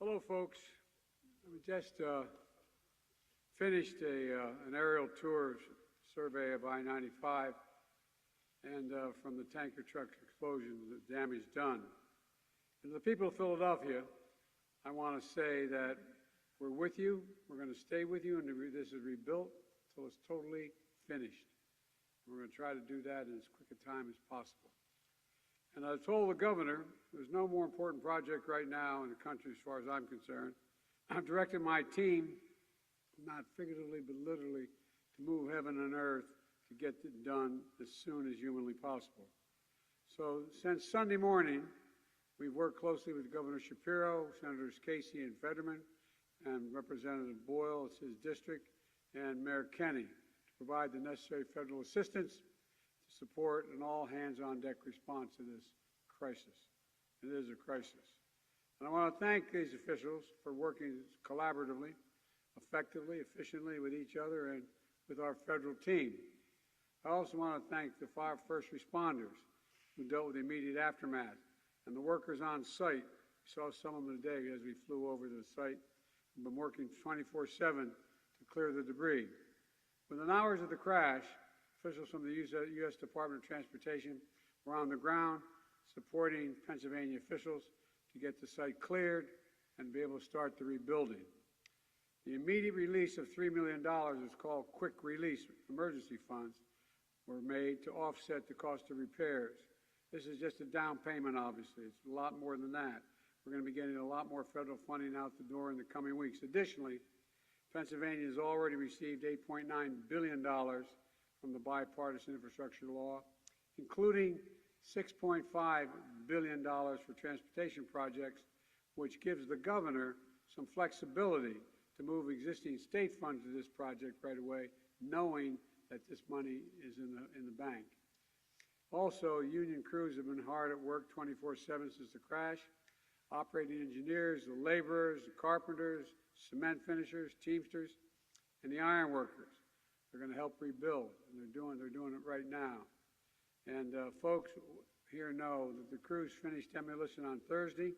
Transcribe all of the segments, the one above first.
Hello, folks. We just finished an aerial tour survey of I-95 and from the tanker truck explosion, the damage done. And to the people of Philadelphia, I want to say that we're with you. We're going to stay with you, and this is rebuilt until it's totally finished. And we're going to try to do that in as quick a time as possible. And I told the governor, there's no more important project right now in the country as far as I'm concerned. I've directed my team, not figuratively but literally, to move heaven and earth to get it done as soon as humanly possible. So since Sunday morning, we've worked closely with Governor Shapiro, Senators Casey and Fetterman, and Representative Boyle, it's his district, and Mayor Kenney to provide the necessary federal assistance to support an all-hands-on-deck response to this crisis. It is a crisis. And I want to thank these officials for working collaboratively, effectively, efficiently with each other and with our federal team. I also want to thank the first responders who dealt with the immediate aftermath and the workers on site. We saw some of them today as we flew over to the site. We've been working 24/7 to clear the debris. Within hours of the crash, officials from the U.S. Department of Transportation were on the ground supporting Pennsylvania officials to get the site cleared and be able to start the rebuilding. The immediate release of $3 million is called quick release emergency funds were made to offset the cost of repairs. This is just a down payment, obviously. It's a lot more than that. We're going to be getting a lot more federal funding out the door in the coming weeks. Additionally, Pennsylvania has already received $8.9 billion from the bipartisan infrastructure law, including $6.5 billion for transportation projects, which gives the governor some flexibility to move existing state funds to this project right away, knowing that this money is in the bank. Also, union crews have been hard at work 24/7 since the crash. Operating engineers, the laborers, the carpenters, cement finishers, teamsters, and the iron workers. They're going to help rebuild, and they're doing it right now. And folks here know that the crews finished demolition on Thursday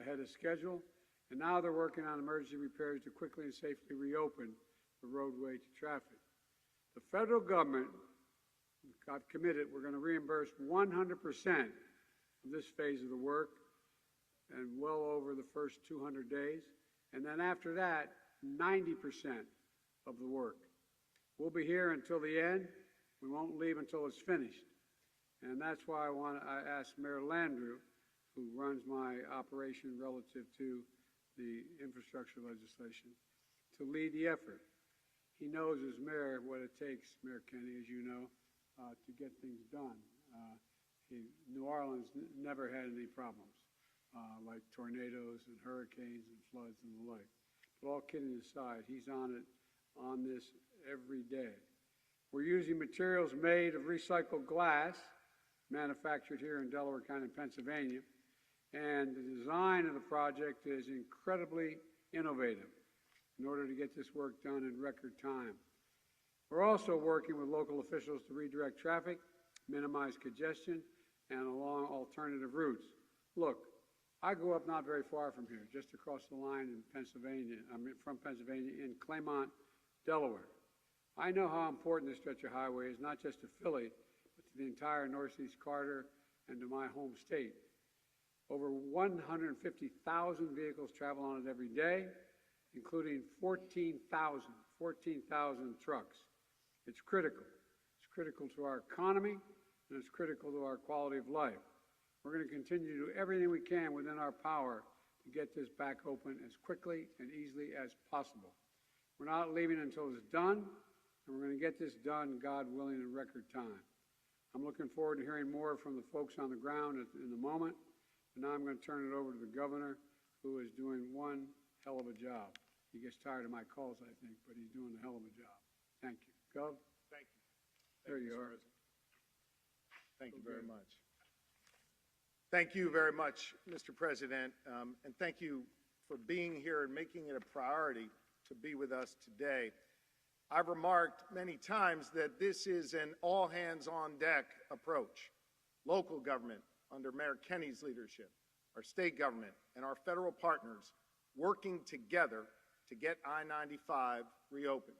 ahead of schedule, and now they're working on emergency repairs to quickly and safely reopen the roadway to traffic. The federal government got committed. We're going to reimburse 100% of this phase of the work and well over the first 200 days. And then after that, 90% of the work. We'll be here until the end. We won't leave until it's finished. And that's why I asked Mayor Landrieu, who runs my operation relative to the infrastructure legislation, to lead the effort. He knows as mayor what it takes, Mayor Kenney, as you know, to get things done. New Orleans never had any problems, like tornadoes and hurricanes and floods and the like. But all kidding aside, he's on this every day. We're using materials made of recycled glass, manufactured here in Delaware County, Pennsylvania, and the design of the project is incredibly innovative in order to get this work done in record time. We're also working with local officials to redirect traffic, minimize congestion, and along alternative routes. Look, I grew up not very far from here, just across the line in Pennsylvania, from Pennsylvania in Claymont, Delaware. I know how important this stretch of highway is, not just to Philly, but to the entire Northeast Corridor and to my home state. Over 150,000 vehicles travel on it every day, including 14,000 trucks. It's critical. It's critical to our economy, and it's critical to our quality of life. We're going to continue to do everything we can within our power to get this back open as quickly and easily as possible. We're not leaving until it's done, and we're going to get this done, God willing, in record time. I'm looking forward to hearing more from the folks on the ground in a moment, but now I'm going to turn it over to the governor, who is doing one hell of a job. He gets tired of my calls, I think, but he's doing a hell of a job. Thank you. Gov? Thank you. There you are. Thank you very much. Thank you very much, Mr. President, and thank you for being here and making it a priority to be with us today. I've remarked many times that this is an all-hands-on-deck approach. Local government, under Mayor Kenney's leadership, our state government, and our federal partners working together to get I-95 reopened.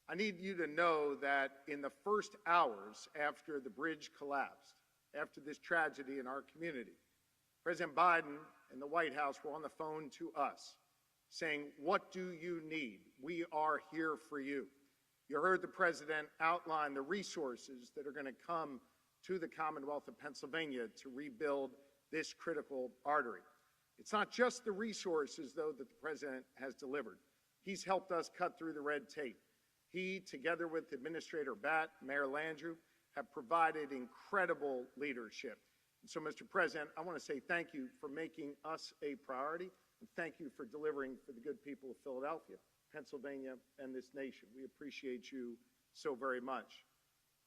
I need you to know that in the first hours after the bridge collapsed, after this tragedy in our community, President Biden and the White House were on the phone to us saying, "What do you need? We are here for you." You heard the President outline the resources that are going to come to the Commonwealth of Pennsylvania to rebuild this critical artery. It's not just the resources, though, that the President has delivered. He's helped us cut through the red tape. He, together with Administrator Batt, Mayor Landrieu, have provided incredible leadership. And so, Mr. President, I want to say thank you for making us a priority, and thank you for delivering for the good people of Philadelphia, Pennsylvania, and this nation. We appreciate you so very much.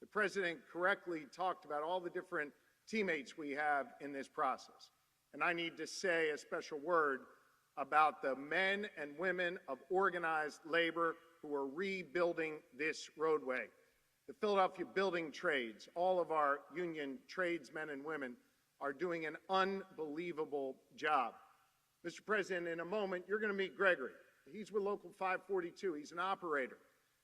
The President correctly talked about all the different teammates we have in this process. And I need to say a special word about the men and women of organized labor who are rebuilding this roadway. The Philadelphia building trades, all of our union tradesmen and women, are doing an unbelievable job. Mr. President, in a moment, you're going to meet Gregory. He's with Local 542. He's an operator.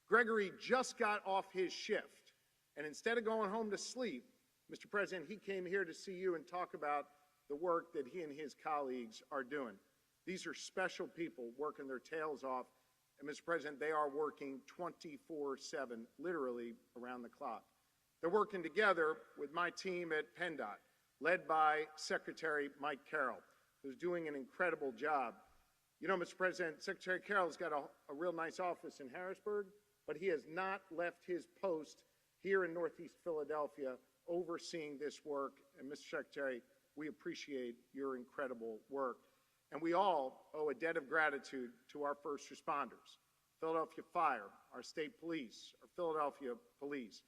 Gregory just got off his shift, and instead of going home to sleep, Mr. President, he came here to see you and talk about the work that he and his colleagues are doing. These are special people working their tails off, and Mr. President, they are working 24/7, literally around the clock. They're working together with my team at PennDOT, led by Secretary Mike Carroll, who's doing an incredible job. You know, Mr. President, Secretary Carroll's got a real nice office in Harrisburg, but he has not left his post here in Northeast Philadelphia overseeing this work. And Mr. Secretary, we appreciate your incredible work. And we all owe a debt of gratitude to our first responders, Philadelphia Fire, our state police, our Philadelphia police,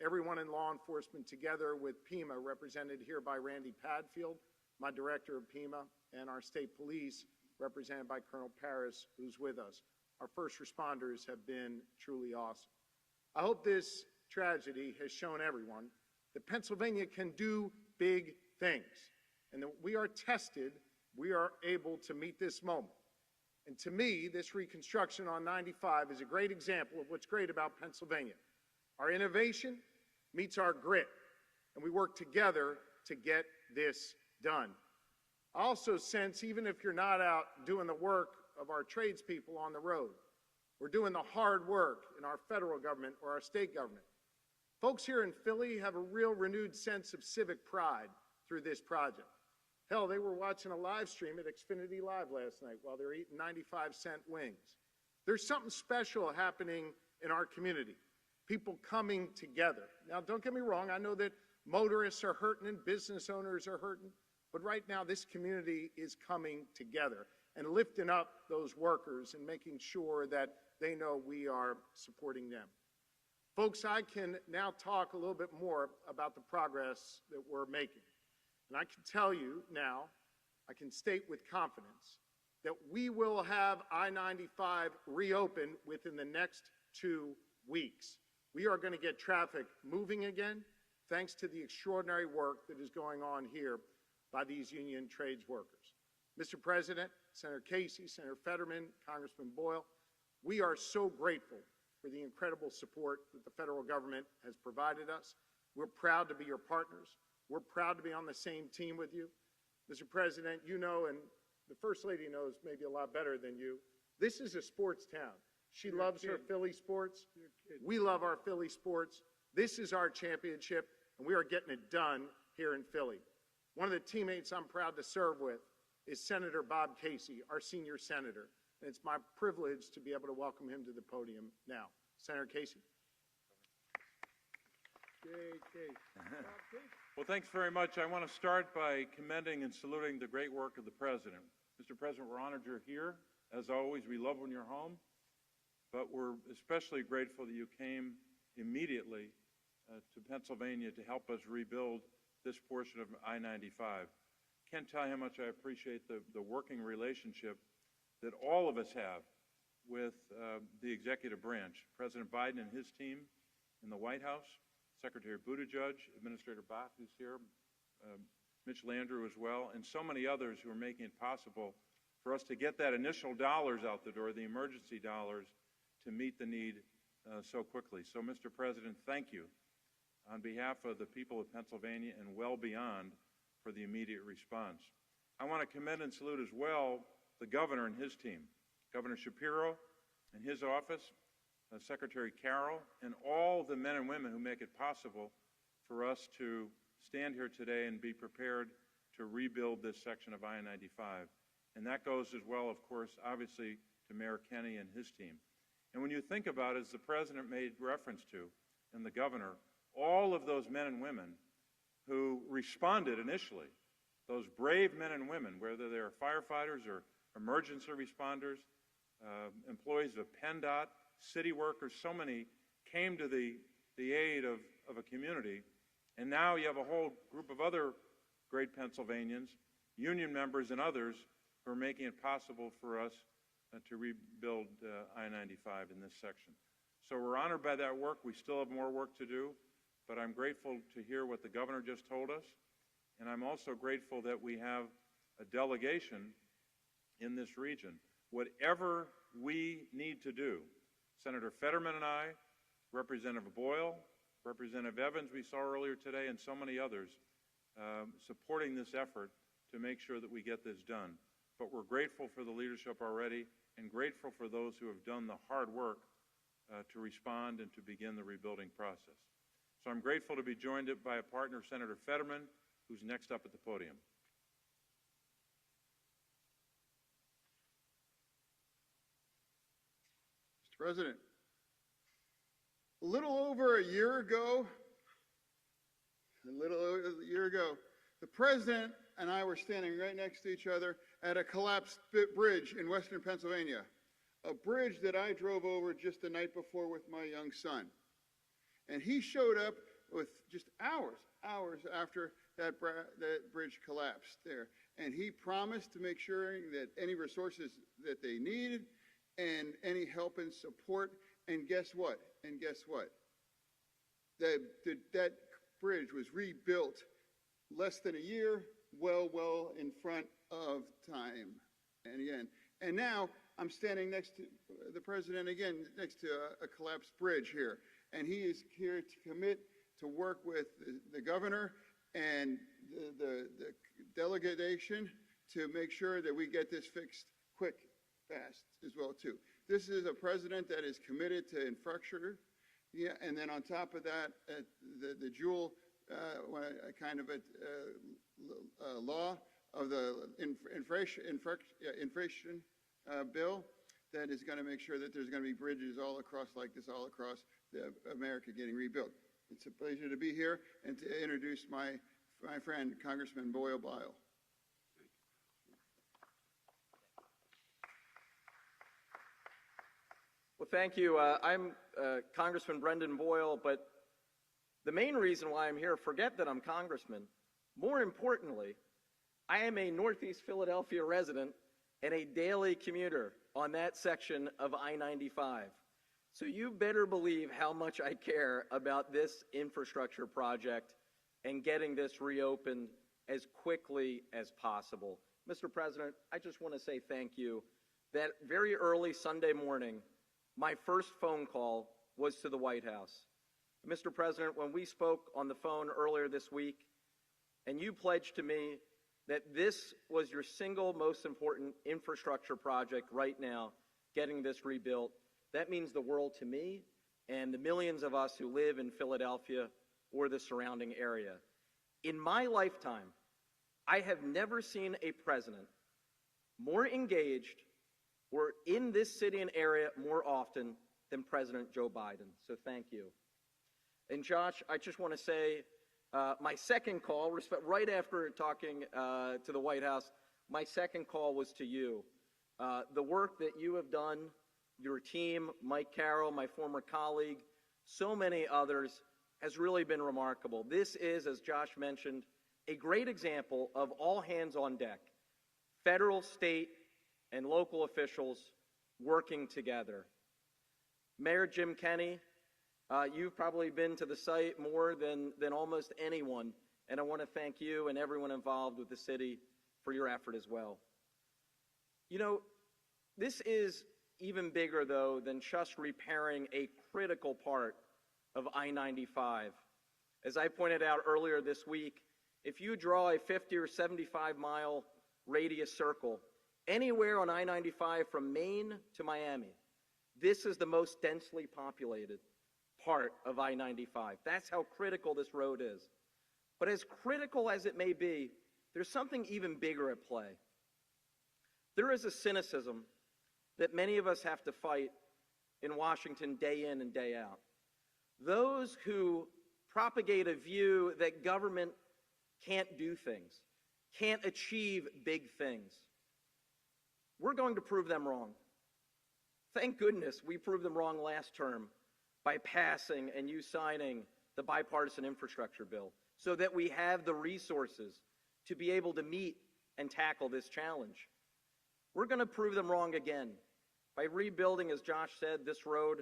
everyone in law enforcement, together with PEMA, represented here by Randy Padfield, my director of PEMA, and our state police, represented by Colonel Paris, who's with us. Our first responders have been truly awesome. I hope this tragedy has shown everyone that Pennsylvania can do big things, and that we are tested, we are able to meet this moment. And to me, this reconstruction on 95 is a great example of what's great about Pennsylvania. Our innovation meets our grit, and we work together to get this done. I also sense, even if you're not out doing the work of our tradespeople on the road, we're doing the hard work in our federal government or our state government. Folks here in Philly have a real renewed sense of civic pride through this project. Hell, they were watching a live stream at Xfinity Live last night while they were eating 95-cent wings. There's something special happening in our community, people coming together. Now, don't get me wrong, I know that motorists are hurting and business owners are hurting, but right now this community is coming together and lifting up those workers and making sure that they know we are supporting them. Folks, I can now talk a little bit more about the progress that we're making. And I can tell you now, I can state with confidence that we will have I-95 reopened within the next 2 weeks. We are going to get traffic moving again, thanks to the extraordinary work that is going on here by these union trades workers. Mr. President, Senator Casey, Senator Fetterman, Congressman Boyle, we are so grateful for the incredible support that the federal government has provided us. We're proud to be your partners. We're proud to be on the same team with you. Mr. President, you know, and the First Lady knows maybe a lot better than you, this is a sports town. She loves her Philly sports. We love our Philly sports. This is our championship, and we are getting it done here in Philly. One of the teammates I'm proud to serve with is Senator Bob Casey, our senior senator. And it's my privilege to be able to welcome him to the podium now. Senator Casey. Well, thanks very much. I want to start by commending and saluting the great work of the President. Mr. President, we're honored you're here. As always, we love when you're home, but we're especially grateful that you came immediately to Pennsylvania to help us rebuild this portion of I-95. Can't tell you how much I appreciate the working relationship that all of us have with the executive branch. President Biden and his team in the White House, Secretary Buttigieg, Administrator Batt, who's here, Mitch Landrieu as well, and so many others who are making it possible for us to get that initial dollars out the door, the emergency dollars, to meet the need so quickly. So, Mr. President, thank you on behalf of the people of Pennsylvania and well beyond for the immediate response. I want to commend and salute as well the governor and his team, Governor Shapiro and his office, Secretary Carroll, and all the men and women who make it possible for us to stand here today and be prepared to rebuild this section of I-95. And that goes as well, of course, obviously, to Mayor Kenney and his team. And when you think about it, as the President made reference to, and the Governor, all of those men and women who responded initially, those brave men and women, whether they're firefighters or emergency responders, employees of PennDOT, city workers, so many came to the aid of a community. And now you have a whole group of other great Pennsylvanians, union members and others, who are making it possible for us to rebuild I-95 in this section. So we're honored by that work. We still have more work to do, but I'm grateful to hear what the governor just told us. And I'm also grateful that we have a delegation in this region. Whatever we need to do, Senator Fetterman and I, Representative Boyle, Representative Evans we saw earlier today, and so many others, supporting this effort to make sure that we get this done. But we're grateful for the leadership already and grateful for those who have done the hard work to respond and to begin the rebuilding process. So I'm grateful to be joined by a partner, Senator Fetterman, who's next up at the podium. Mr. President, a little over a year ago, the President and I were standing right next to each other at a collapsed bridge in western Pennsylvania, a bridge that I drove over just the night before with my young son. And he showed up with just hours after that bridge collapsed there. And he promised to make sure that any resources that they needed and any help and support. And guess what? That bridge was rebuilt less than a year, well in front of time. And now I'm standing next to the President again, next to a collapsed bridge here. And he is here to commit to work with the governor and the delegation to make sure that we get this fixed quick, fast as well too. This is a president that is committed to infrastructure, and then on top of that, the dual kind of a law of the inflation bill that is going to make sure that there's going to be bridges all across like this, all across America getting rebuilt. It's a pleasure to be here and to introduce my friend, Congressman Boyle. Well, thank you. I'm Congressman Brendan Boyle, but the main reason why I'm here, forget that I'm Congressman. More importantly, I am a Northeast Philadelphia resident and a daily commuter on that section of I-95. So you better believe how much I care about this infrastructure project and getting this reopened as quickly as possible. Mr. President, I just want to say thank you. That very early Sunday morning, my first phone call was to the White House. Mr. President, when we spoke on the phone earlier this week, and you pledged to me that this was your single most important infrastructure project right now, getting this rebuilt, that means the world to me and the millions of us who live in Philadelphia or the surrounding area. In my lifetime, I have never seen a president more engaged or in this city and area more often than President Joe Biden. So thank you. And Josh, I just want to say my second call, right after talking to the White House, my second call was to you. The work that you have done, your team, Mike Carroll, my former colleague, so many others, has really been remarkable. This is, as Josh mentioned, a great example of all hands on deck. Federal, state, and local officials working together. Mayor Jim Kenney, you've probably been to the site more than almost anyone, and I want to thank you and everyone involved with the city for your effort as well. You know, this is even bigger, though, than just repairing a critical part of I-95. As I pointed out earlier this week, if you draw a 50 or 75-mile radius circle anywhere on I-95 from Maine to Miami, this is the most densely populated part of I-95. That's how critical this road is. But as critical as it may be, there's something even bigger at play. There is a cynicism that many of us have to fight in Washington day in and day out. Those who propagate a view that government can't do things, can't achieve big things. We're going to prove them wrong. Thank goodness we proved them wrong last term by passing and you signing the bipartisan infrastructure bill so that we have the resources to be able to meet and tackle this challenge. We're going to prove them wrong again by rebuilding, as Josh said, this road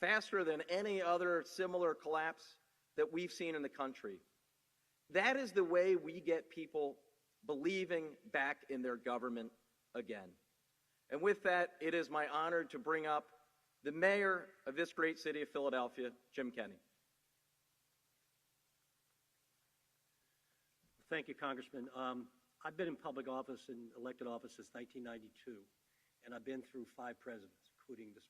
faster than any other similar collapse that we've seen in the country. That is the way we get people believing back in their government again. And with that, it is my honor to bring up the mayor of this great city of Philadelphia, Jim Kenney. Thank you, Congressman. I've been in public office and elected office since 1992, and I've been through 5 presidents, including this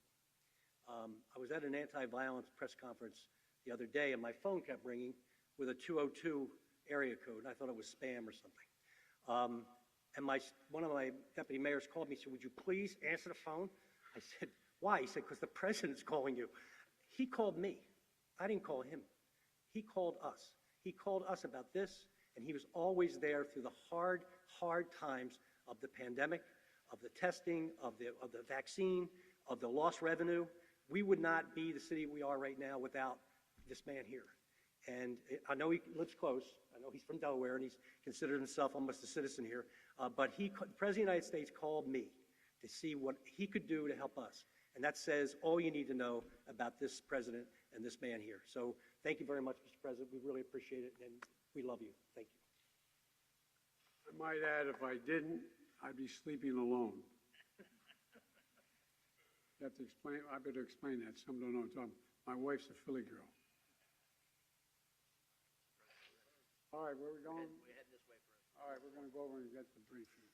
one. I was at an anti-violence press conference the other day, and my phone kept ringing with a 202 area code. I thought it was spam or something. And one of my deputy mayors called me and said, "Would you please answer the phone?" I said, "Why?" He said, "Because the president's calling you." He called me. I didn't call him. He called us. He called us about this, and he was always there through the hard times of the pandemic, of the testing, of the vaccine, of the lost revenue. We would not be the city we are right now without this man here. And I know he lives close. I know he's from Delaware, and he's considered himself almost a citizen here. But the President of the United States called me to see what he could do to help us. And that says all you need to know about this president and this man here. So thank you very much, Mr. President. We really appreciate it, and we love you. Thank you. I might add, if I didn't, I'd be sleeping alone. You have to explain, I better explain that. Some don't know what I'm talking about. My wife's a Philly girl. All right, where are we going? We're heading this way first. All right, we're going to go over and get the briefing.